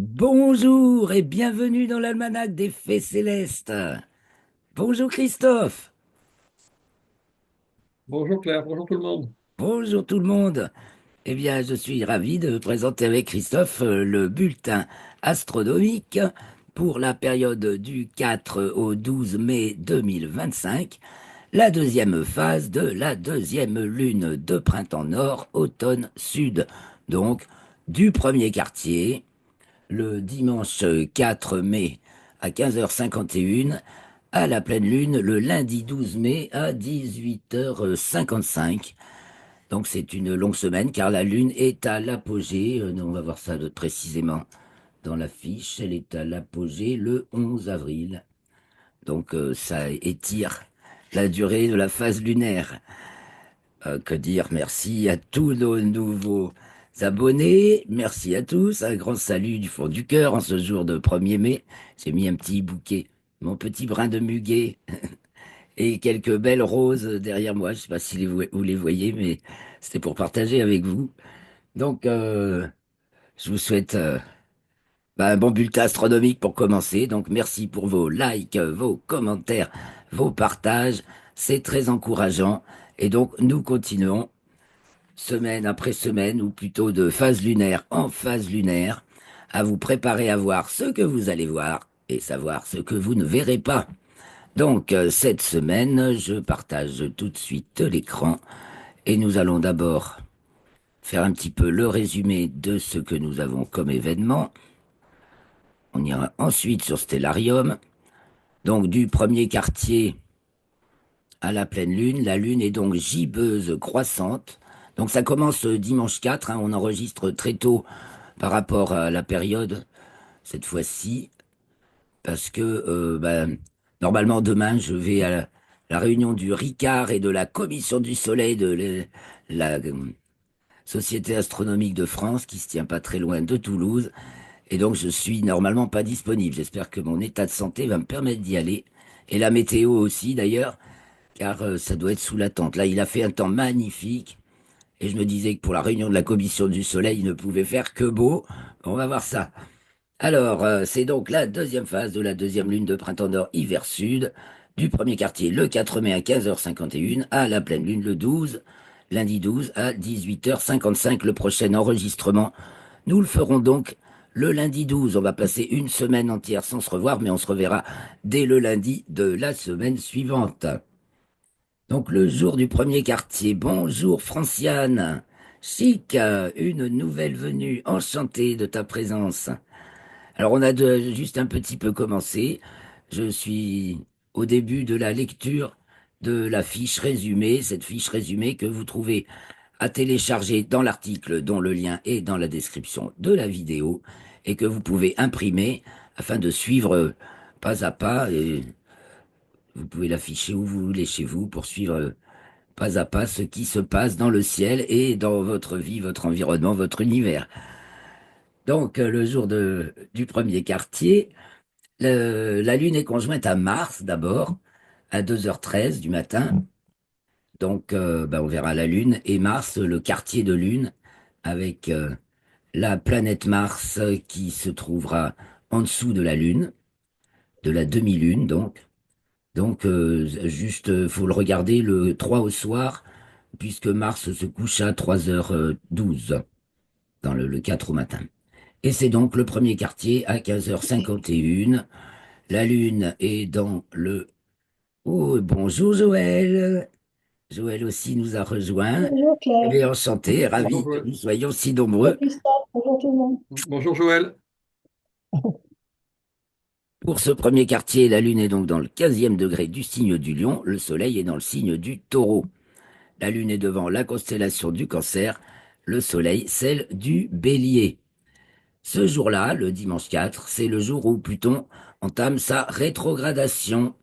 Bonjour et bienvenue dans l'almanach des Fées Célestes. Bonjour Christophe. Bonjour Claire, bonjour tout le monde. Bonjour tout le monde. Eh bien, je suis ravi de présenter avec Christophe le bulletin astronomique pour la période du 4 au 12 mai 2025, la deuxième phase de la deuxième lune de printemps nord, automne sud. Donc, du premier quartier, le dimanche 4 mai à 15h51, à la pleine lune le lundi 12 mai à 18h55. Donc c'est une longue semaine car la lune est à l'apogée. On va voir ça précisément dans la fiche. Elle est à l'apogée le 11 avril. Donc ça étire la durée de la phase lunaire. Que dire? Merci à tous nos nouveaux abonnés. Merci à tous. Un grand salut du fond du cœur en ce jour de 1er mai. J'ai mis un petit bouquet, mon petit brin de muguet et quelques belles roses derrière moi. Je ne sais pas si vous les voyez, mais c'était pour partager avec vous. Donc, je vous souhaite un bon bulletin astronomique pour commencer. Donc, merci pour vos likes, vos commentaires, vos partages. C'est très encourageant. Et donc, nous continuons semaine après semaine, ou plutôt de phase lunaire en phase lunaire, à vous préparer à voir ce que vous allez voir et savoir ce que vous ne verrez pas. Donc, cette semaine, je partage tout de suite l'écran et nous allons d'abord faire un petit peu le résumé de ce que nous avons comme événement. On ira ensuite sur Stellarium. Donc, du premier quartier à la pleine lune, la lune est donc gibbeuse croissante. Donc, ça commence dimanche 4, hein, on enregistre très tôt par rapport à la période cette fois-ci, parce que normalement demain je vais à la réunion du RICAR et de la Commission du Soleil de la Société astronomique de France, qui se tient pas très loin de Toulouse, et donc je suis normalement pas disponible. J'espère que mon état de santé va me permettre d'y aller, et la météo aussi d'ailleurs, car ça doit être sous la tente. Là, il a fait un temps magnifique. Et je me disais que pour la réunion de la Commission du Soleil, il ne pouvait faire que beau. On va voir ça. Alors, c'est donc la deuxième phase de la deuxième lune de printemps nord hiver sud, du premier quartier le 4 mai à 15h51, à la pleine lune le 12, lundi 12 à 18h55. Le prochain enregistrement, nous le ferons donc le lundi 12. On va passer une semaine entière sans se revoir, mais on se reverra dès le lundi de la semaine suivante. Donc le jour du premier quartier. Bonjour Franciane. Chic, une nouvelle venue. Enchantée de ta présence. Alors on a juste un petit peu commencé. Je suis au début de la lecture de la fiche résumée, cette fiche résumée que vous trouvez à télécharger dans l'article dont le lien est dans la description de la vidéo et que vous pouvez imprimer afin de suivre pas à pas, et vous pouvez l'afficher où vous voulez chez vous pour suivre pas à pas ce qui se passe dans le ciel et dans votre vie, votre environnement, votre univers. Donc, le jour du premier quartier, la Lune est conjointe à Mars d'abord, à 2h13 du matin. Donc, on verra la Lune et Mars, le quartier de Lune, avec la planète Mars qui se trouvera en dessous de la Lune, de la demi-lune donc. Donc, juste, faut le regarder le 3 au soir, puisque Mars se couche à 3h12, dans le 4 au matin. Et c'est donc le premier quartier à 15h51. La Lune est dans le... Oh, bonjour Joël. Joël aussi nous a rejoint. Bonjour Eh Claire, bien, enchanté, Bonjour ravi que Joël. nous soyons si bonjour nombreux. Christophe, bonjour tout le monde. Bonjour Joël. Pour ce premier quartier, la Lune est donc dans le 15e degré du signe du Lion, le Soleil est dans le signe du Taureau. La Lune est devant la constellation du Cancer, le Soleil celle du Bélier. Ce jour-là, le dimanche 4, c'est le jour où Pluton entame sa rétrogradation.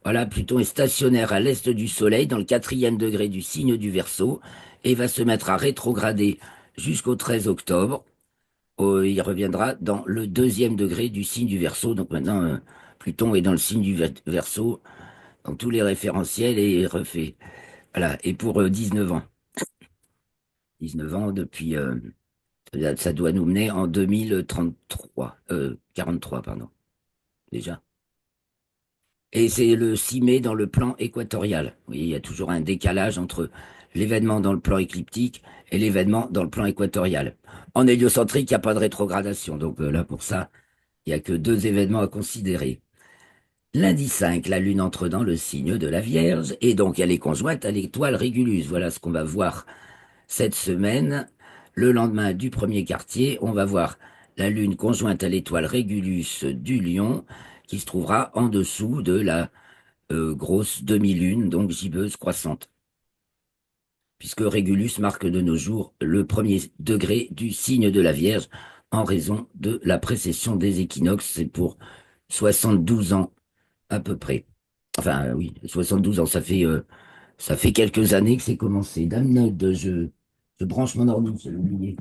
Voilà, Pluton est stationnaire à l'est du Soleil, dans le 4e degré du signe du Verseau, et va se mettre à rétrograder jusqu'au 13 octobre. Il reviendra dans le 2e degré du signe du Verseau. Donc maintenant, Pluton est dans le signe du Verseau, dans tous les référentiels, et refait. Voilà, et pour 19 ans. 19 ans depuis Ça doit nous mener en 2033, 43, pardon, déjà. Et c'est le 6 mai dans le plan équatorial. Oui, il y a toujours un décalage entre l'événement dans le plan écliptique et l'événement dans le plan équatorial. En héliocentrique, il n'y a pas de rétrogradation. Donc là, pour ça, il n'y a que deux événements à considérer. Lundi 5, la Lune entre dans le signe de la Vierge et donc elle est conjointe à l'étoile Régulus. Voilà ce qu'on va voir cette semaine. Le lendemain du premier quartier, on va voir la Lune conjointe à l'étoile Régulus du Lion qui se trouvera en dessous de la grosse demi-lune, donc gibbeuse croissante, puisque Régulus marque de nos jours le premier degré du signe de la Vierge en raison de la précession des équinoxes. C'est pour 72 ans à peu près. Enfin, oui, 72 ans, ça fait quelques années que c'est commencé. Dame Nod, je branche mon ordi, j'ai oublié.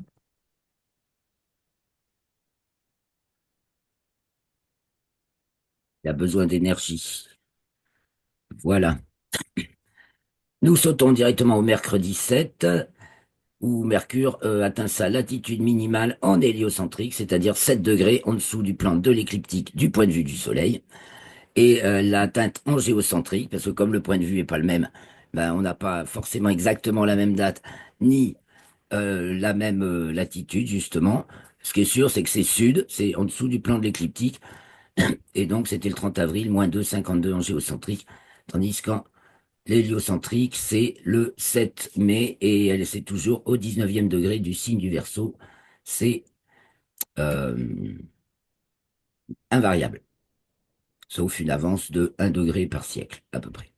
Il a besoin d'énergie. Voilà. Nous sautons directement au mercredi 7, où Mercure atteint sa latitude minimale en héliocentrique, c'est-à-dire 7 degrés en dessous du plan de l'écliptique du point de vue du Soleil, et l'atteinte en géocentrique, parce que comme le point de vue n'est pas le même, ben, on n'a pas forcément exactement la même date, ni la même latitude, justement. Ce qui est sûr, c'est que c'est sud, c'est en dessous du plan de l'écliptique, et donc c'était le 30 avril, moins 2,52 en géocentrique, tandis qu'en l'héliocentrique, c'est le 7 mai, et elle c'est toujours au 19e degré du signe du Verseau. C'est euh, invariable, sauf une avance de 1 degré par siècle, à peu près.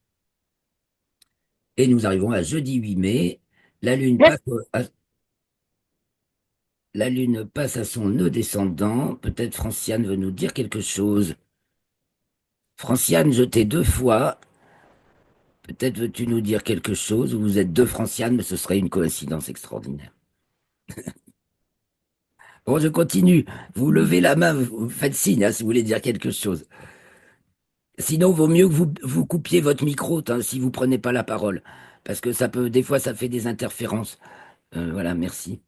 Et nous arrivons à jeudi 8 mai, la Lune passe, à, la Lune passe à son nœud descendant. Peut-être Franciane veut nous dire quelque chose. Franciane, je t'ai deux fois. Peut-être veux-tu nous dire quelque chose, ou vous êtes deux Franciane, mais ce serait une coïncidence extraordinaire. Bon, je continue. Vous levez la main, vous faites signe hein, si vous voulez dire quelque chose. Sinon, vaut mieux que vous coupiez votre micro hein, si vous prenez pas la parole. Parce que ça peut, des fois, ça fait des interférences. Voilà, merci.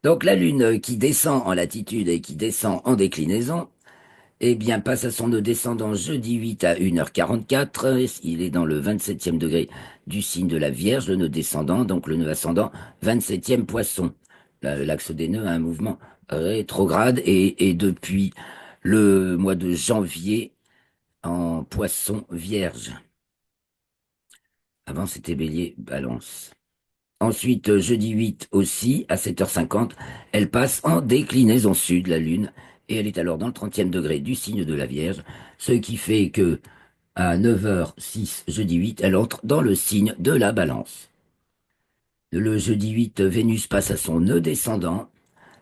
Donc, la Lune qui descend en latitude et qui descend en déclinaison, eh bien, passe à son nœud descendant jeudi 8 à 1h44. Il est dans le 27e degré du signe de la Vierge, le nœud descendant, donc le nœud ascendant, 27e Poisson. L'axe des nœuds a un mouvement rétrograde et depuis le mois de janvier en Poisson Vierge. Avant, c'était Bélier Balance. Ensuite, jeudi 8 aussi, à 7h50, elle passe en déclinaison sud, la Lune, et elle est alors dans le 30e degré du signe de la Vierge, ce qui fait que à 9h06, jeudi 8, elle entre dans le signe de la Balance. Le jeudi 8, Vénus passe à son nœud descendant,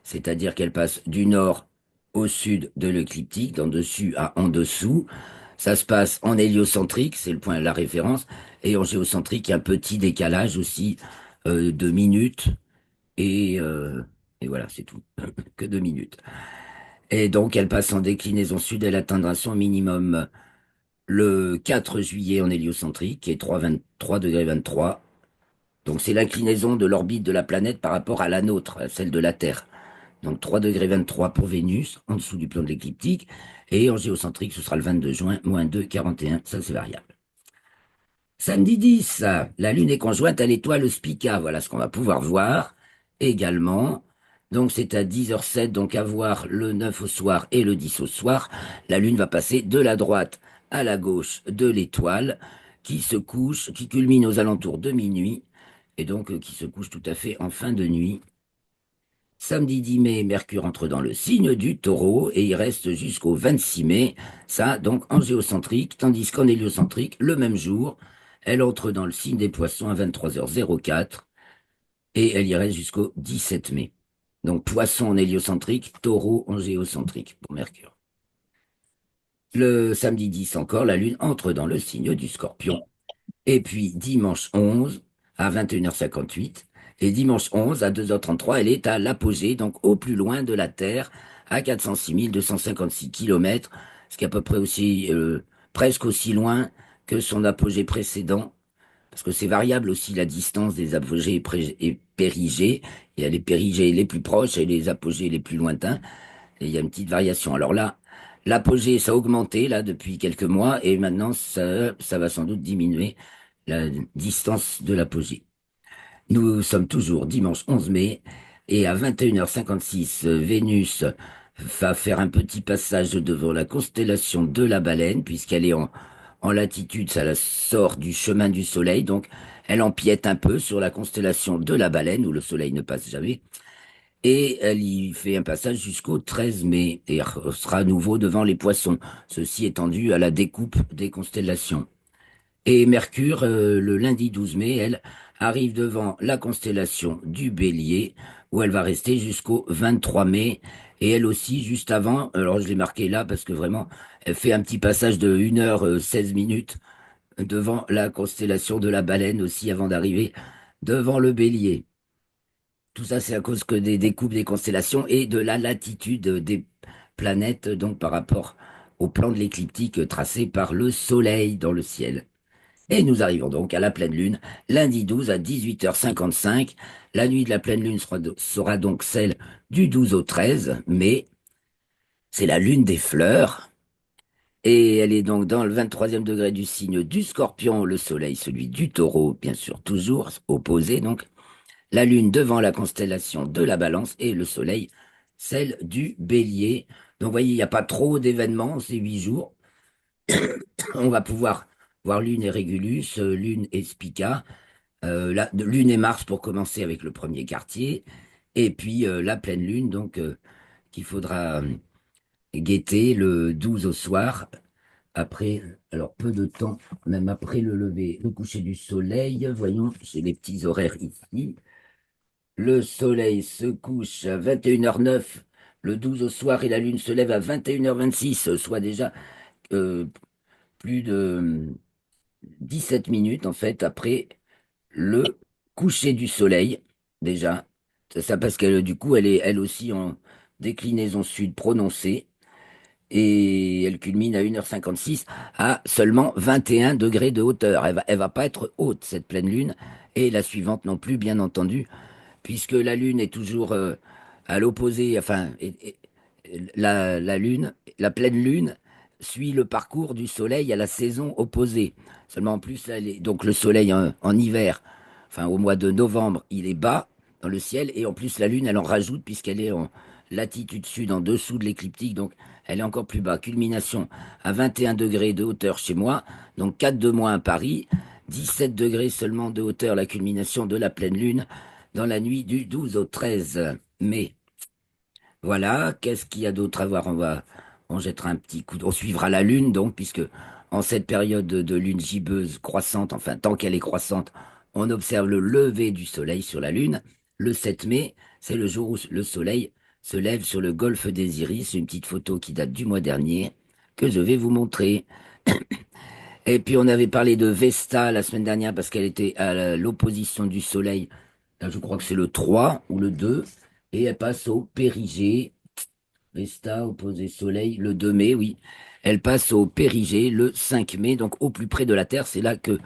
c'est-à-dire qu'elle passe du nord au sud de l'écliptique, d'en dessus à en dessous. Ça se passe en héliocentrique, c'est le point de la référence, et en géocentrique, il y a un petit décalage aussi de minutes, et, euh, et voilà, c'est tout, que 2 minutes. Et donc, elle passe en déclinaison sud, elle atteindra son minimum le 4 juillet en héliocentrique, qui est 3 degrés 23. Donc, c'est l'inclinaison de l'orbite de la planète par rapport à la nôtre, à celle de la Terre. Donc 3 degrés 23 pour Vénus, en dessous du plan de l'écliptique. Et en géocentrique, ce sera le 22 juin, moins 2,41. Ça, c'est variable. Samedi 10, la Lune est conjointe à l'étoile Spica. Voilà ce qu'on va pouvoir voir également. Donc c'est à 10h07, donc à voir le 9 au soir et le 10 au soir. La Lune va passer de la droite à la gauche de l'étoile qui se couche, qui culmine aux alentours de minuit et donc qui se couche tout à fait en fin de nuit. Samedi 10 mai, Mercure entre dans le signe du Taureau et il reste jusqu'au 26 mai, ça donc en géocentrique, tandis qu'en héliocentrique, le même jour, elle entre dans le signe des Poissons à 23h04 et elle y reste jusqu'au 17 mai. Donc Poisson en héliocentrique, Taureau en géocentrique pour Mercure. Le samedi 10 encore, la Lune entre dans le signe du Scorpion. Et puis dimanche 11 à 21h58. Et dimanche 11 à 2h33, elle est à l'apogée, donc au plus loin de la Terre, à 406 256 km, ce qui est à peu près aussi, presque aussi loin que son apogée précédent, parce que c'est variable aussi la distance des apogées et périgées. Il y a les périgées les plus proches et les apogées les plus lointains. Et il y a une petite variation. Alors là, l'apogée, ça a augmenté là depuis quelques mois et maintenant ça va sans doute diminuer la distance de l'apogée. Nous sommes toujours dimanche 11 mai et à 21h56, Vénus va faire un petit passage devant la constellation de la Baleine puisqu'elle est en latitude, ça la sort du chemin du Soleil, donc elle empiète un peu sur la constellation de la Baleine où le Soleil ne passe jamais. Et elle y fait un passage jusqu'au 13 mai et sera à nouveau devant les Poissons. Ceci étant dû à la découpe des constellations. Et Mercure, le lundi 12 mai, elle arrive devant la constellation du Bélier, où elle va rester jusqu'au 23 mai. Et elle aussi, juste avant, alors je l'ai marqué là parce que vraiment, elle fait un petit passage de 1h16 devant la constellation de la Baleine aussi avant d'arriver devant le Bélier. Tout ça, c'est à cause que des découpes des constellations et de la latitude des planètes, donc par rapport au plan de l'écliptique tracé par le Soleil dans le ciel. Et nous arrivons donc à la pleine lune, lundi 12 à 18h55. La nuit de la pleine lune sera donc celle du 12 au 13 mai. C'est la lune des fleurs. Et elle est donc dans le 23e degré du signe du Scorpion, le soleil, celui du Taureau, bien sûr, toujours opposé. Donc, la lune devant la constellation de la Balance et le soleil, celle du Bélier. Donc, vous voyez, il n'y a pas trop d'événements ces 8 jours. On va pouvoir voir Lune et Régulus, Lune et Spica. Lune et Mars pour commencer avec le premier quartier, et puis la pleine lune, donc qu'il faudra guetter le 12 au soir, après, alors peu de temps, même après le lever, le coucher du soleil, voyons, j'ai les petits horaires ici. Le soleil se couche à 21h09 le 12 au soir et la lune se lève à 21h26, soit déjà euh, plus de 17 minutes en fait après le coucher du soleil, déjà. Ça parce qu'elle, du coup, elle est elle aussi en déclinaison sud prononcée et elle culmine à 1h56 à seulement 21 degrés de hauteur. Elle va pas être haute, cette pleine lune, et la suivante non plus, bien entendu, puisque la lune est toujours à l'opposé, enfin, la lune, la pleine lune suit le parcours du soleil à la saison opposée. Seulement en plus, là, donc le soleil en hiver, enfin au mois de novembre, il est bas dans le ciel, et en plus la lune, elle en rajoute puisqu'elle est en latitude sud, en dessous de l'écliptique, donc elle est encore plus bas. Culmination à 21 degrés de hauteur chez moi, donc 4 de moins à Paris, 17 degrés seulement de hauteur, la culmination de la pleine lune dans la nuit du 12 au 13 mai. Voilà, qu'est-ce qu'il y a d'autre à voir? On jettera un petit coup, on suivra la lune donc, puisque en cette période de lune gibbeuse croissante, enfin tant qu'elle est croissante, on observe le lever du soleil sur la lune. Le 7 mai, c'est le jour où le soleil se lève sur le golfe des Iris, une petite photo qui date du mois dernier que je vais vous montrer. Et puis on avait parlé de Vesta la semaine dernière parce qu'elle était à l'opposition du soleil. Là, je crois que c'est le 3 ou le 2, et elle passe au périgée. Vesta opposé Soleil le 2 mai, oui. Elle passe au périgée le 5 mai, donc au plus près de la Terre. C'est là que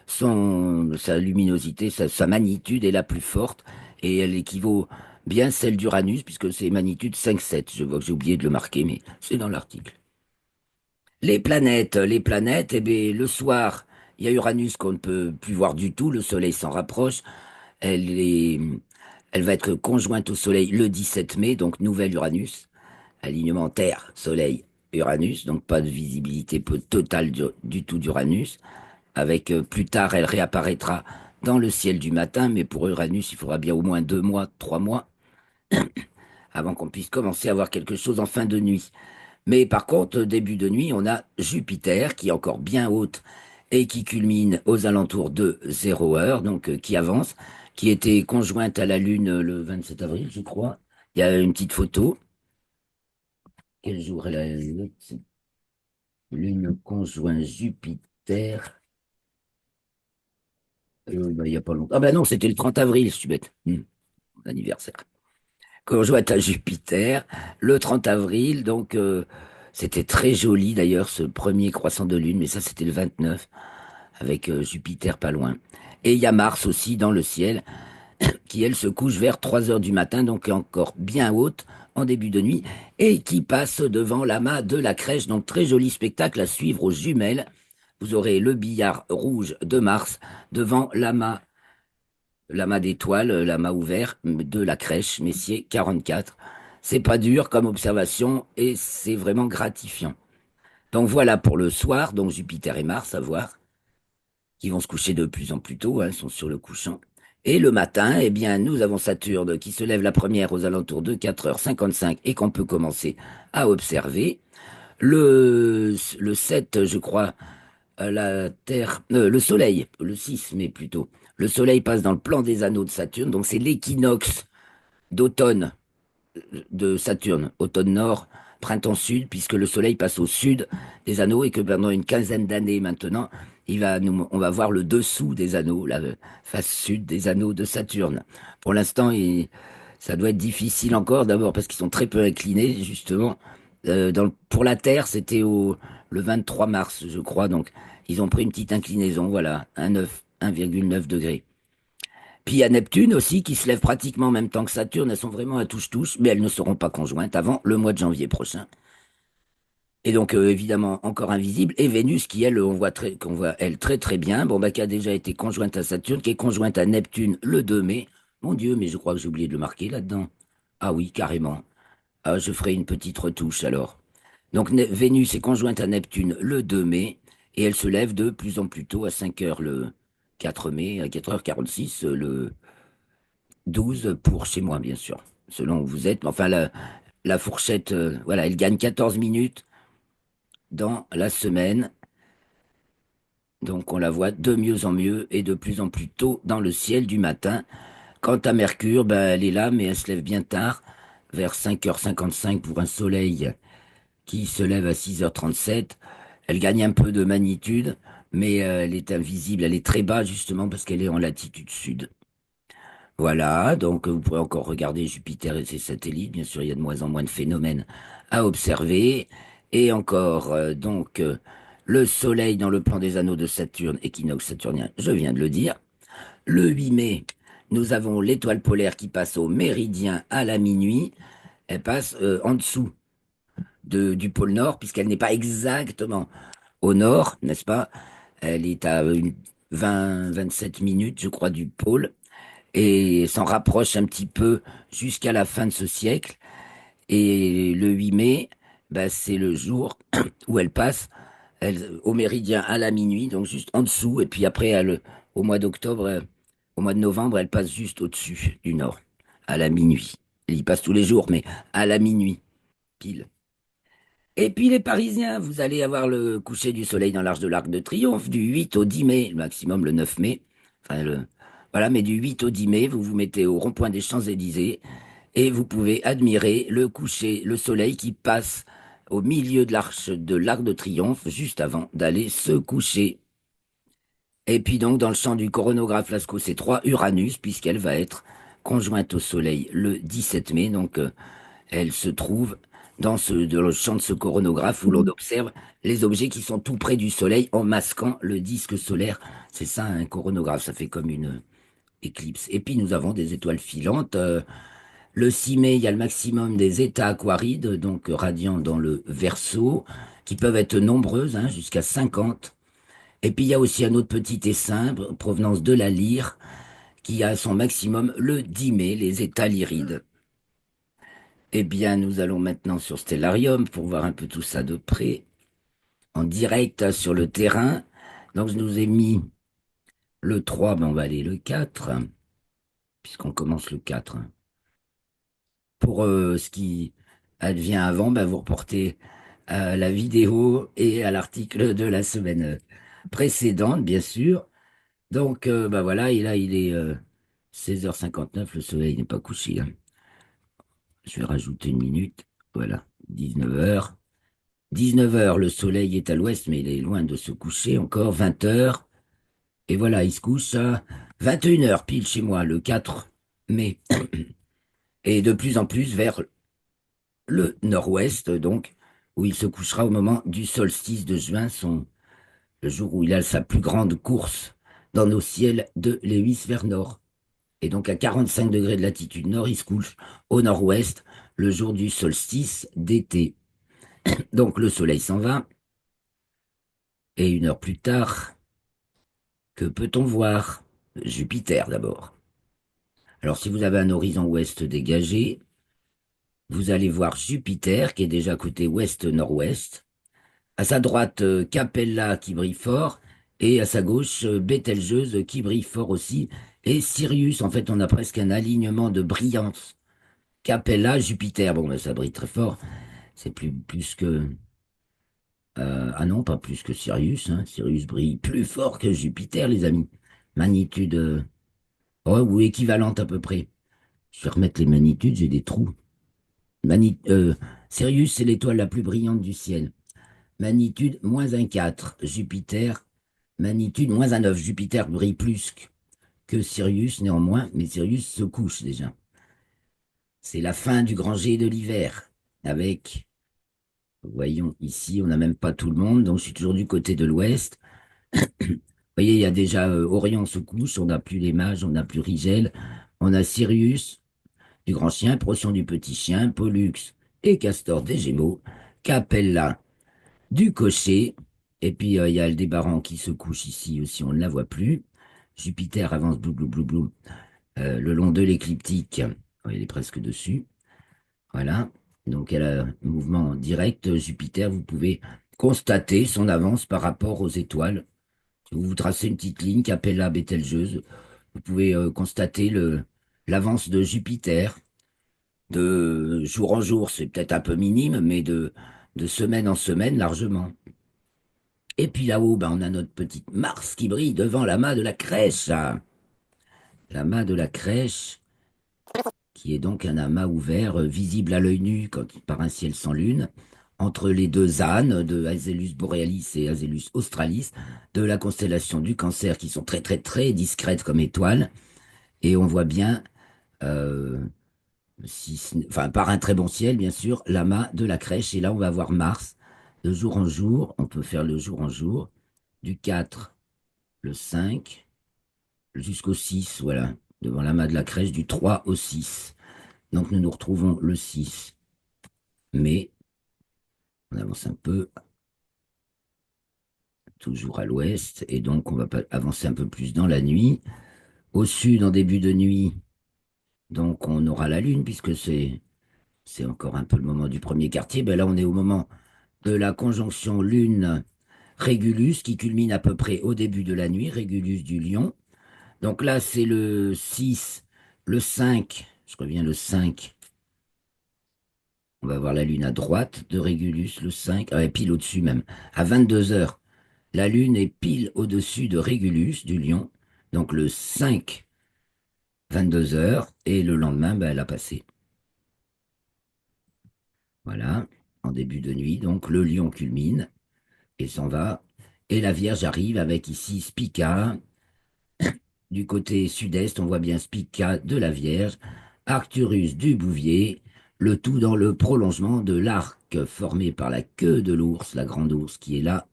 sa luminosité, sa magnitude est la plus forte. Et elle équivaut bien à celle d'Uranus, puisque c'est magnitude 5,7. Je vois que j'ai oublié de le marquer, mais c'est dans l'article. Les planètes, eh bien, le soir, il y a Uranus qu'on ne peut plus voir du tout. Le Soleil s'en rapproche. Elle est, elle va être conjointe au Soleil le 17 mai, donc nouvelle Uranus. Alignement Terre, Soleil, Uranus, donc pas de visibilité totale du tout d'Uranus. Avec plus tard, elle réapparaîtra dans le ciel du matin, mais pour Uranus, il faudra bien au moins 2 mois, 3 mois avant qu'on puisse commencer à voir quelque chose en fin de nuit. Mais par contre, début de nuit, on a Jupiter qui est encore bien haute et qui culmine aux alentours de 0 heure, donc qui avance, qui était conjointe à la Lune le 27 avril, je crois. Il y a une petite photo. Quel jour elle a Lune conjoint Jupiter. Bah, il n'y a pas longtemps. Ah ben non, c'était le 30 avril, je suis bête. Mon anniversaire. Conjointe à Jupiter, le 30 avril, donc c'était très joli d'ailleurs ce premier croissant de lune, mais ça c'était le 29. avec Jupiter pas loin. Et il y a Mars aussi dans le ciel, qui elle se couche vers 3 heures du matin, donc est encore bien haute en début de nuit, et qui passe devant l'amas de la Crèche. Donc très joli spectacle à suivre aux jumelles. Vous aurez le billard rouge de Mars devant l'amas d'étoiles, l'amas ouvert de la Crèche, Messier 44. C'est pas dur comme observation et c'est vraiment gratifiant. Donc voilà pour le soir, donc Jupiter et Mars à voir, qui vont se coucher de plus en plus tôt, hein, sont sur le couchant. Et le matin, eh bien, nous avons Saturne qui se lève la première aux alentours de 4h55 et qu'on peut commencer à observer. Le 7, je crois, la Terre, le Soleil, le 6, mais plutôt. Le Soleil passe dans le plan des anneaux de Saturne, donc c'est l'équinoxe d'automne de Saturne, automne nord, printemps sud, puisque le Soleil passe au sud des anneaux et que pendant une quinzaine d'années maintenant, on va voir le dessous des anneaux, la face sud des anneaux de Saturne. Pour l'instant, ça doit être difficile encore, d'abord parce qu'ils sont très peu inclinés, justement. Pour la Terre, le 23 mars, je crois, donc ils ont pris une petite inclinaison, voilà, 1,9 degré. Puis il y a Neptune aussi qui se lève pratiquement en même temps que Saturne. Elles sont vraiment à touche-touche, mais elles ne seront pas conjointes avant le mois de janvier prochain. Et donc évidemment encore invisible. Et Vénus qui elle, qu'on voit elle très très bien. Bon bah qui a déjà été conjointe à Saturne, qui est conjointe à Neptune le 2 mai. Mon Dieu, mais je crois que j'ai oublié de le marquer là-dedans. Ah oui, carrément. Ah, je ferai une petite retouche alors. Donc Vénus est conjointe à Neptune le 2 mai et elle se lève de plus en plus tôt à 5 heures le 4 mai, à 4h46 le 12 pour chez moi, bien sûr, selon où vous êtes. Mais enfin, la fourchette, voilà, elle gagne 14 minutes dans la semaine. Donc, on la voit de mieux en mieux et de plus en plus tôt dans le ciel du matin. Quant à Mercure, ben, elle est là, mais elle se lève bien tard, vers 5h55 pour un soleil qui se lève à 6h37. Elle gagne un peu de magnitude, mais elle est invisible. Elle est très bas, justement, parce qu'elle est en latitude sud. Voilà, donc vous pourrez encore regarder Jupiter et ses satellites. Bien sûr, il y a de moins en moins de phénomènes à observer. Et encore, le Soleil dans le plan des anneaux de Saturne, équinoxe saturnien, je viens de le dire. Le 8 mai, nous avons l'étoile polaire qui passe au méridien à la minuit. Elle passe en dessous du pôle Nord, puisqu'elle n'est pas exactement au nord, n'est-ce pas? Elle est à 27 minutes, je crois, du pôle et s'en rapproche un petit peu jusqu'à la fin de ce siècle. Et le 8 mai, bah, c'est le jour où elle passe au méridien à la minuit, donc juste en dessous. Et puis après, au mois d'octobre, au mois de novembre, elle passe juste au-dessus du nord, à la minuit. Elle y passe tous les jours, mais à la minuit, pile. Et puis les Parisiens, vous allez avoir le coucher du soleil dans l'Arche de l'Arc de Triomphe du 8 au 10 mai, le maximum le 9 mai. Enfin, voilà, mais du 8 au 10 mai, vous vous mettez au rond-point des Champs-Élysées et vous pouvez admirer le coucher, le soleil qui passe au milieu de l'Arc de Triomphe juste avant d'aller se coucher. Et puis donc, dans le champ du coronographe Lascaux, c'est 3 Uranus, puisqu'elle va être conjointe au soleil le 17 mai. Donc, elle se trouve dans le champ de ce coronographe où l'on observe les objets qui sont tout près du Soleil en masquant le disque solaire. C'est ça, un coronographe, ça fait comme une éclipse. Et puis nous avons des étoiles filantes. Le 6 mai, il y a le maximum des états aquarides, donc radiants dans le Verseau, qui peuvent être nombreuses, hein, jusqu'à 50. Et puis il y a aussi un autre petit essaim, provenance de la Lyre, qui a son maximum le 10 mai, les états lyrides. Eh bien, nous allons maintenant sur Stellarium pour voir un peu tout ça de près, en direct sur le terrain. Donc, je nous ai mis le 3, mais on va aller le 4, puisqu'on commence le 4. Pour ce qui advient avant, bah, vous reportez à la vidéo et à l'article de la semaine précédente, bien sûr. Donc, bah voilà, et là, il est 16h59, le soleil n'est pas couché, hein. Je vais rajouter une minute. Voilà, 19h. 19 heures, le soleil est à l'ouest, mais il est loin de se coucher encore. 20 heures. Et voilà, il se couche à 21 heures pile chez moi, le 4 mai. Et de plus en plus vers le nord-ouest, donc, où il se couchera au moment du solstice de juin, son le jour où il a sa plus grande course dans nos ciels de l'hémisphère nord. Et donc à 45 degrés de latitude nord, il se couche au nord-ouest le jour du solstice d'été. Donc le soleil s'en va, et une heure plus tard, que peut-on voir? Jupiter d'abord. Alors si vous avez un horizon ouest dégagé, vous allez voir Jupiter qui est déjà côté ouest-nord-ouest. À sa droite, Capella qui brille fort, et à sa gauche, Bételgeuse qui brille fort aussi. Et Sirius, en fait, on a presque un alignement de brillance. Capella, Jupiter, bon, ben, ça brille très fort. C'est plus que... ah non, pas plus que Sirius, hein. Sirius brille plus fort que Jupiter, les amis. Magnitude, oh, ou équivalente à peu près. Je vais remettre les magnitudes, j'ai des trous. Mani- euh, Sirius, c'est l'étoile la plus brillante du ciel. Magnitude -1,4. Jupiter, magnitude -1,9. Jupiter brille plus que Sirius néanmoins, mais Sirius se couche déjà. C'est la fin du grand jet de l'hiver. Avec, voyons ici, on n'a même pas tout le monde, donc je suis toujours du côté de l'ouest. Vous voyez, il y a déjà Orion se couche, on n'a plus les mages, on n'a plus Rigel, on a Sirius du grand chien, Procyon du petit chien, Pollux et Castor des Gémeaux, Capella du cocher, et puis il y a Aldébaran qui se couche ici aussi, on ne la voit plus. Jupiter avance blou blou blou blou le long de l'écliptique. Ouais, il est presque dessus. Voilà. Donc elle a un mouvement direct. Jupiter, vous pouvez constater son avance par rapport aux étoiles. Si vous vous tracez une petite ligne, Capella, Bételgeuse, vous pouvez constater l'avance de Jupiter de jour en jour. C'est peut-être un peu minime, mais de semaine en semaine largement. Et puis là-haut, ben, on a notre petite Mars qui brille devant l'amas de la crèche. L'amas de la crèche, qui est donc un amas ouvert, visible à l'œil nu par un ciel sans lune, entre les deux ânes de Hazellus Borealis et Hazellus Australis, de la constellation du Cancer, qui sont très très très discrètes comme étoiles. Et on voit bien, euh, enfin par un très bon ciel, bien sûr, l'amas de la crèche. Et là, on va voir Mars de jour en jour. On peut faire le jour en jour, du 4, le 5, jusqu'au 6, voilà, devant l'amas de la crèche, du 3 au 6. Donc nous nous retrouvons le 6 mai, on avance un peu, toujours à l'ouest, et donc on va avancer un peu plus dans la nuit. Au sud, en début de nuit, donc on aura la lune, puisque c'est encore un peu le moment du premier quartier. Ben là, on est au moment de la conjonction lune-régulus, qui culmine à peu près au début de la nuit, régulus du lion. Donc là, c'est le 6, le 5, je reviens le 5. On va voir la Lune à droite de Régulus, le 5, ah, et pile au-dessus même. À 22 heures, la Lune est pile au-dessus de Régulus, du Lion. Donc le 5, 22 heures, et le lendemain, ben, elle a passé. Voilà, en début de nuit. Donc le Lion culmine et s'en va. Et la Vierge arrive avec ici Spica. Du côté sud-est, on voit bien Spica de la Vierge, Arcturus du Bouvier, le tout dans le prolongement de l'arc formé par la queue de l'ours, la grande ours qui est là.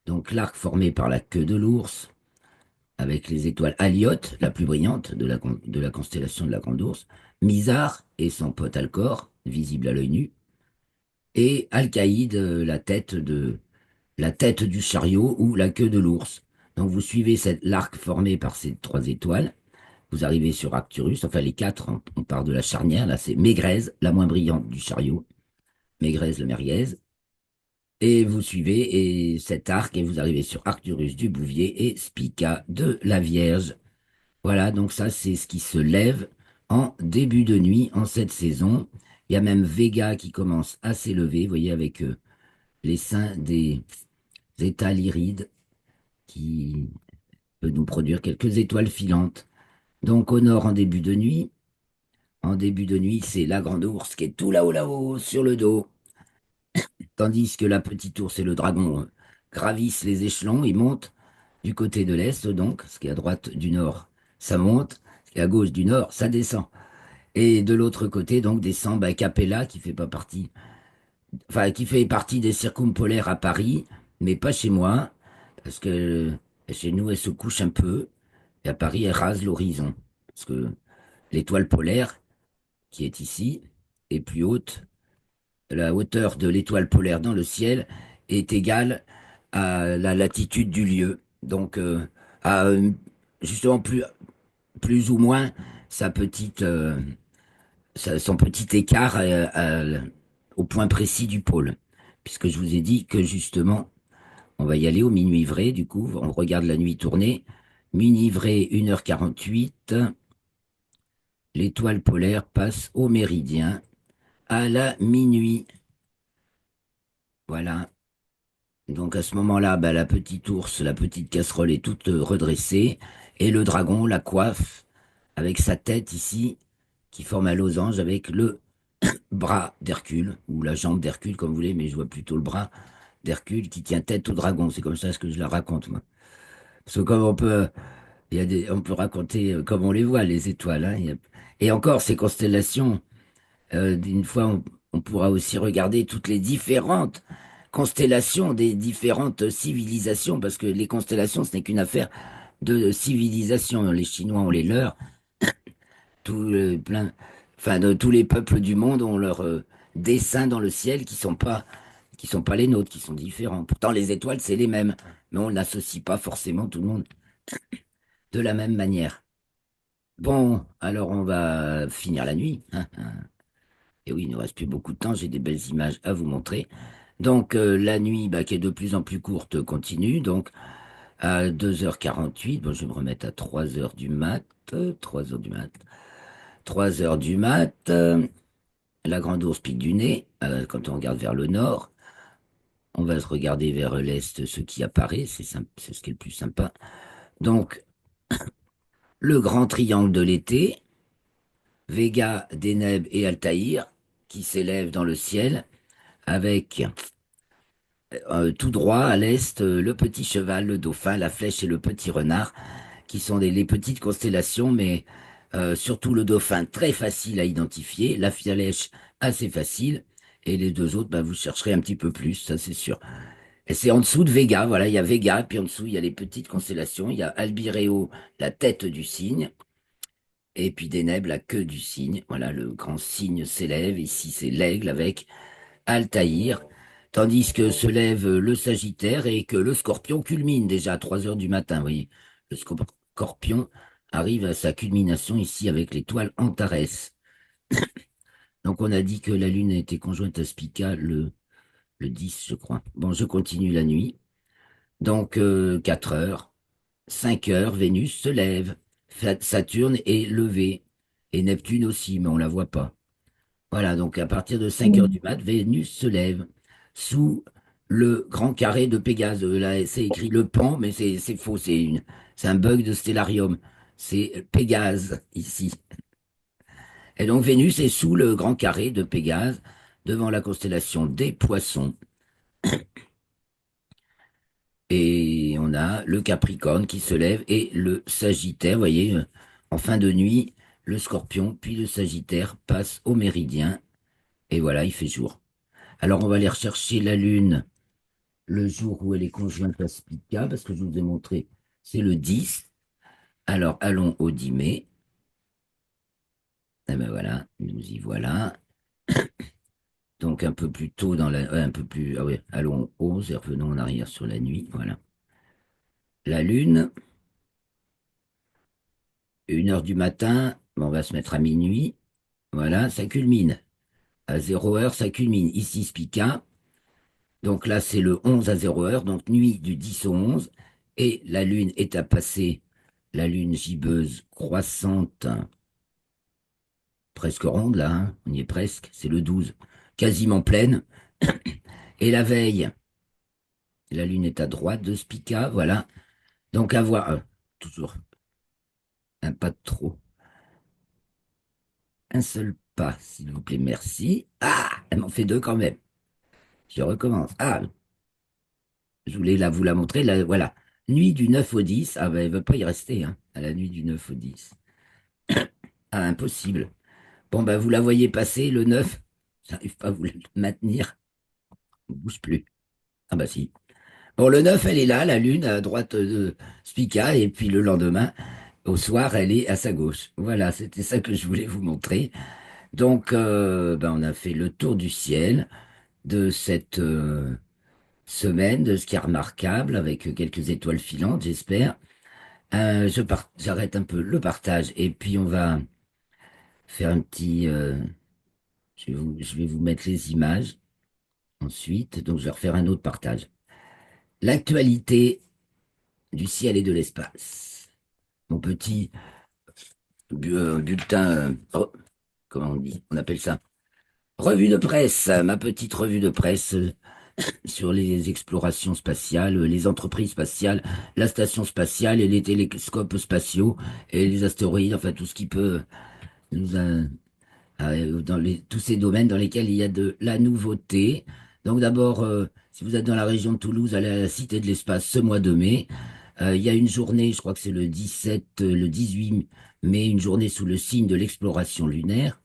Donc l'arc formé par la queue de l'ours, avec les étoiles Alioth, la plus brillante de la constellation de la grande ours, Mizar et son pote Alcor, visible à l'œil nu, et Alcaïde, la tête du chariot ou la queue de l'ours. Donc vous suivez l'arc formé par ces trois étoiles. Vous arrivez sur Arcturus, enfin les quatre, on part de la charnière, là c'est Mégrèze, la moins brillante du chariot, Mégrèze le merguez, et vous suivez cet arc et vous arrivez sur Arcturus du Bouvier et Spica de la Vierge. Voilà, donc ça c'est ce qui se lève en début de nuit en cette saison. Il y a même Vega qui commence à s'élever, vous voyez, avec les seins des états lyrides qui peut nous produire quelques étoiles filantes. Donc au nord en début de nuit, c'est la grande ours qui est tout là-haut, là-haut, sur le dos, tandis que la petite ours et le dragon gravissent les échelons, ils montent du côté de l'est, donc, ce qui est à droite du nord, ça monte, ce qui est à gauche du nord, ça descend. Et de l'autre côté, donc, descend Capella, qui fait pas partie, enfin, qui fait partie des circumpolaires à Paris, mais pas chez moi, Parce que chez nous, elle se couche un peu, et à Paris, elle rase l'horizon. Parce que l'étoile polaire, qui est ici, est plus haute. La hauteur de l'étoile polaire dans le ciel est égale à la latitude du lieu. Donc, à justement plus ou moins sa petite, son petit écart au point précis du pôle. Puisque je vous ai dit que justement, on va y aller au minuit vrai, du coup, on regarde la nuit tournée. Minuit vrai, 1h48, l'étoile polaire passe au méridien à la minuit. Voilà. Donc à ce moment-là, bah, la petite ours, la petite casserole est toute redressée, et le dragon la coiffe avec sa tête ici, qui forme un losange avec le bras d'Hercule, ou la jambe d'Hercule, comme vous voulez, mais je vois plutôt le bras d'Hercule qui tient tête au dragon. C'est comme ça que je la raconte, moi. Parce que comme on peut, on peut raconter comme on les voit, les étoiles, hein. Et encore, ces constellations, une fois, on pourra aussi regarder toutes les différentes constellations des différentes civilisations, parce que les constellations, ce n'est qu'une affaire de civilisation. Les Chinois ont les leurs, enfin, de tous les peuples du monde ont leurs dessins dans le ciel qui sont pas les nôtres, qui sont différents. Pourtant, les étoiles, c'est les mêmes, mais on n'associe pas forcément tout le monde de la même manière. Bon, alors on va finir la nuit, hein. Et oui, il ne reste plus beaucoup de temps, j'ai des belles images à vous montrer. Donc la nuit, bah, qui est de plus en plus courte, continue. Donc à 2h48, bon, je vais me remettre à 3h du mat. 3h du mat. 3h du mat. La grande ours pique du nez. Quand on regarde vers le nord, on va se regarder vers l'est, ce qui apparaît. C'est ce qui est le plus sympa. Donc le grand triangle de l'été, Vega, Deneb et Altaïr, qui s'élèvent dans le ciel avec tout droit à l'est, le petit cheval, le dauphin, la flèche et le petit renard, qui sont les petites constellations, mais surtout le dauphin très facile à identifier, la flèche assez facile, et les deux autres, bah, vous chercherez un petit peu plus, ça c'est sûr. Et c'est en dessous de Vega, voilà, il y a Vega, puis en dessous il y a les petites constellations, il y a Albireo, la tête du cygne, et puis Deneb, la queue du cygne. Voilà, le grand cygne s'élève, ici c'est l'aigle avec Altaïr, tandis que se lève le Sagittaire et que le Scorpion culmine déjà à 3 heures du matin. Vous voyez, le Scorpion arrive à sa culmination ici avec l'étoile Antares. Donc on a dit que la Lune a été conjointe à Spica le 10, je crois. Bon, je continue la nuit. Donc 4 heures, 5 heures, Vénus se lève, Saturne est levé, et Neptune aussi, mais on la voit pas. Voilà, donc à partir de 5 heures du mat, Vénus se lève sous le grand carré de Pégase. Là, c'est écrit le Pan, mais c'est faux, c'est un bug de Stellarium. C'est Pégase ici. Et donc Vénus est sous le grand carré de Pégase, devant la constellation des Poissons. Et on a le Capricorne qui se lève et le Sagittaire. Vous voyez, en fin de nuit, le Scorpion, puis le Sagittaire passe au méridien. Et voilà, il fait jour. Alors on va aller rechercher la Lune le jour où elle est conjointe à Spica, parce que je vous ai montré, c'est le 10. Alors allons au 10 mai. Et ben voilà, nous y voilà. Donc un peu plus tôt dans la, un peu plus, ah ouais, allons au 11 et revenons en arrière sur la nuit. Voilà. La Lune, 1h du matin, bon, on va se mettre à minuit. Voilà, ça culmine. À 0 heure, ça culmine. Ici, Spica. Donc là, c'est le 11 à 0 heure, donc nuit du 10 au 11. Et la Lune est à passer, la Lune gibbeuse croissante, presque ronde là, hein, on y est presque, c'est le 12, quasiment pleine. Et la veille, la Lune est à droite de Spica, voilà. Donc à voir, toujours un pas de trop, un seul pas, s'il vous plaît, merci. Ah, elle m'en fait deux quand même. Je recommence. Ah, je voulais vous la montrer, là, voilà. Nuit du 9 au 10, ah ben elle ne veut pas y rester, hein, à la nuit du 9 au 10. Ah, impossible. Bon, ben vous la voyez passer, le 9, j'arrive pas à vous le maintenir, on ne bouge plus. Ah bah si. Bon, le 9, elle est là, la lune à droite de Spica, et puis le lendemain, au soir, elle est à sa gauche. Voilà, c'était ça que je voulais vous montrer. Donc, ben, on a fait le tour du ciel de cette semaine, de ce qui est remarquable, avec quelques étoiles filantes, j'espère. J'arrête un peu le partage, et puis on va faire un petit... je vais vous mettre les images ensuite, donc je vais refaire un autre partage. L'actualité du ciel et de l'espace. Mon petit bulletin, comment on dit? On appelle ça? Revue de presse, ma petite revue de presse sur les explorations spatiales, les entreprises spatiales, la station spatiale et les télescopes spatiaux et les astéroïdes, enfin tout ce qui peut nous, dans tous ces domaines dans lesquels il y a de la nouveauté. Donc d'abord, si vous êtes dans la région de Toulouse, allez à la Cité de l'Espace ce mois de mai. Il y a une journée, je crois que c'est le 17, le 18 mai, une journée sous le signe de l'exploration lunaire.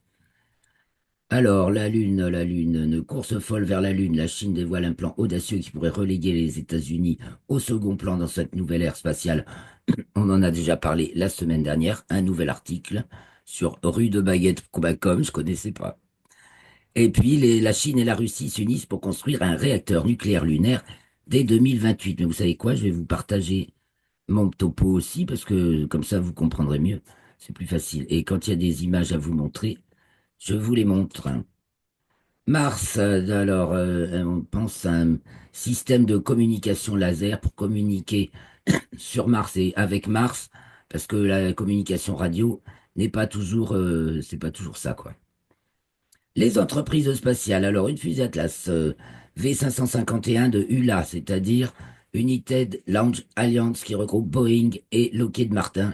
Alors, la Lune, une course folle vers la Lune. La Chine dévoile un plan audacieux qui pourrait reléguer les États-Unis au second plan dans cette nouvelle ère spatiale. On en a déjà parlé la semaine dernière. Un nouvel article sur rudebaguette.com, je connaissais pas. Et puis, la Chine et la Russie s'unissent pour construire un réacteur nucléaire lunaire dès 2028. Mais vous savez quoi? Je vais vous partager mon topo aussi, parce que comme ça, vous comprendrez mieux. C'est plus facile. Et quand il y a des images à vous montrer, je vous les montre. Mars, on pense à un système de communication laser pour communiquer sur Mars et avec Mars, parce que la communication radio n'est pas toujours, c'est pas toujours ça, quoi. Les entreprises spatiales. Alors, une fusée Atlas V551 de ULA, c'est-à-dire United Launch Alliance, qui regroupe Boeing et Lockheed Martin,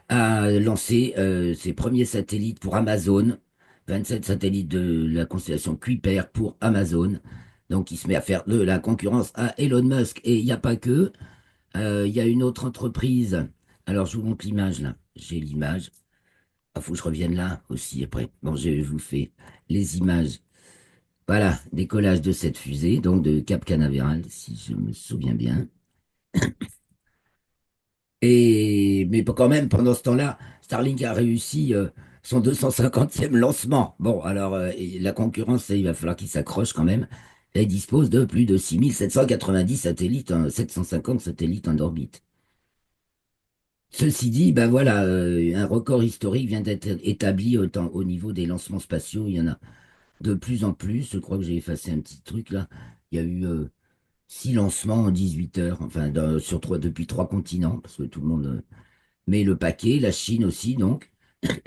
a lancé ses premiers satellites pour Amazon, 27 satellites de la constellation Kuiper pour Amazon. Donc, il se met à faire de la concurrence à Elon Musk. Et il n'y a pas que. Il y a une autre entreprise. Alors, je vous montre l'image là. J'ai l'image. Il faut que je revienne là aussi après. Bon, je vous fais les images. Voilà, décollage de cette fusée, donc de Cap Canaveral, si je me souviens bien. Mais quand même, pendant ce temps-là, Starlink a réussi son 250e lancement. Bon, alors, et la concurrence, il va falloir qu'il s'accroche quand même. Elle dispose de plus de 6790 satellites, 750 satellites en orbite. Ceci dit, ben voilà, un record historique vient d'être établi au niveau des lancements spatiaux. Il y en a de plus en plus. Je crois que j'ai effacé un petit truc là. Il y a eu 6 lancements en 18 heures, enfin, depuis 3 continents, parce que tout le monde met le paquet. La Chine aussi, donc,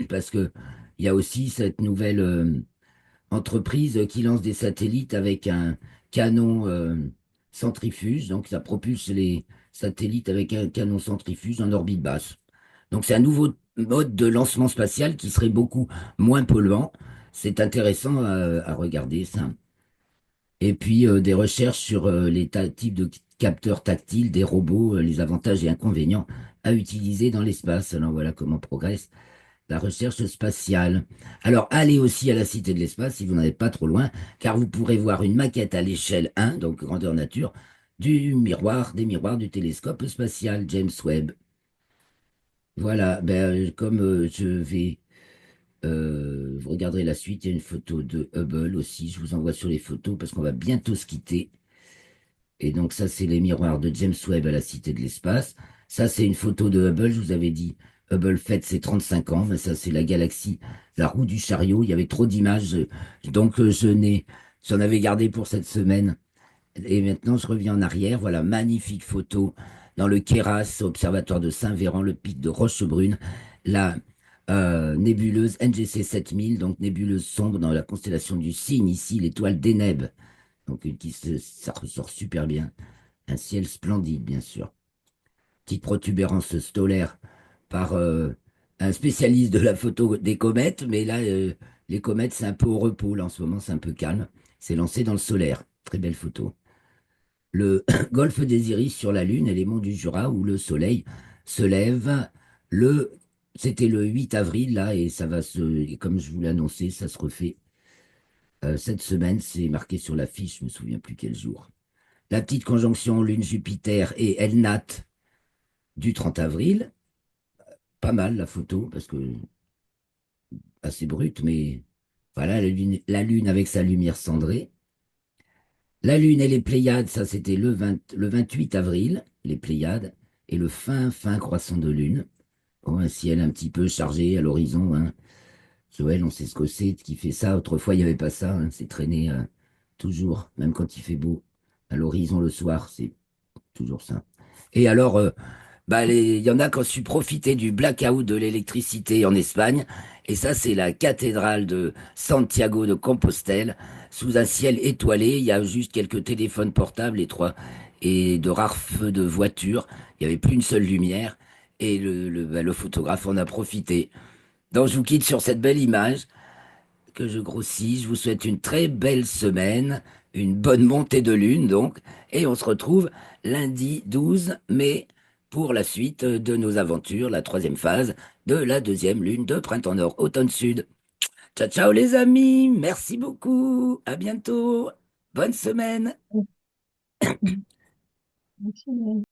parce que il y a aussi cette nouvelle entreprise qui lance des satellites avec un canon centrifuge. Donc, ça propulse les satellites avec un canon centrifuge en orbite basse. Donc, c'est un nouveau mode de lancement spatial qui serait beaucoup moins polluant. C'est intéressant à regarder ça. Et puis, des recherches sur les types de capteurs tactiles des robots, les avantages et inconvénients à utiliser dans l'espace. Alors, voilà comment progresse la recherche spatiale. Alors, allez aussi à la Cité de l'Espace si vous n'en êtes pas trop loin, car vous pourrez voir une maquette à l'échelle 1, donc grandeur nature, des miroirs du télescope spatial James Webb. Voilà, ben, comme je vais, vous regarderez la suite, il y a une photo de Hubble aussi, je vous envoie sur les photos parce qu'on va bientôt se quitter. Et donc ça, c'est les miroirs de James Webb à la Cité de l'Espace. Ça, c'est une photo de Hubble, je vous avais dit, Hubble fête ses 35 ans, mais ça, c'est la galaxie, la roue du chariot, il y avait trop d'images, donc j'en avais gardé pour cette semaine. Et maintenant, je reviens en arrière, voilà, magnifique photo dans le Kéras, observatoire de Saint-Véran, le pic de Rochebrune, la nébuleuse NGC 7000, donc nébuleuse sombre dans la constellation du Cygne, ici, l'étoile d'Énèbe, donc ça ressort super bien. Un ciel splendide, bien sûr. Petite protubérance stellaire par un spécialiste de la photo des comètes, mais là, les comètes, c'est un peu au repos, là, en ce moment, c'est un peu calme. C'est lancé dans le solaire. Très belle photo. Le golfe des Iris sur la Lune et les monts du Jura où le soleil se lève le, c'était le 8 avril, là, et et comme je vous l'ai annoncé, ça se refait cette semaine. C'est marqué sur l'affiche, je me souviens plus quel jour. la petite conjonction Lune-Jupiter et Elnat du 30 avril. Pas mal la photo, parce que assez brute, mais voilà, la lune avec sa lumière cendrée. La lune et les Pléiades, ça c'était le 28 avril, les Pléiades, et le fin croissant de lune. Bon, un ciel un petit peu chargé à l'horizon, hein. Joël, on sait ce que c'est qui fait ça. Autrefois, il n'y avait pas ça, hein. C'est traîné toujours, même quand il fait beau. À l'horizon le soir, c'est toujours ça. Et alors, bah, il y en a qui ont su profiter du blackout de l'électricité en Espagne. Et ça, c'est la cathédrale de Santiago de Compostelle, sous un ciel étoilé. Il y a juste quelques téléphones portables et de rares feux de voiture. Il n'y avait plus une seule lumière. Et le photographe en a profité. Donc, je vous quitte sur cette belle image que je grossis. Je vous souhaite une très belle semaine, une bonne montée de lune donc, et on se retrouve lundi 12 mai pour la suite de nos aventures, la troisième phase de la deuxième lune de printemps nord, automne sud. Ciao, ciao les amis, merci beaucoup, à bientôt, bonne semaine. Merci.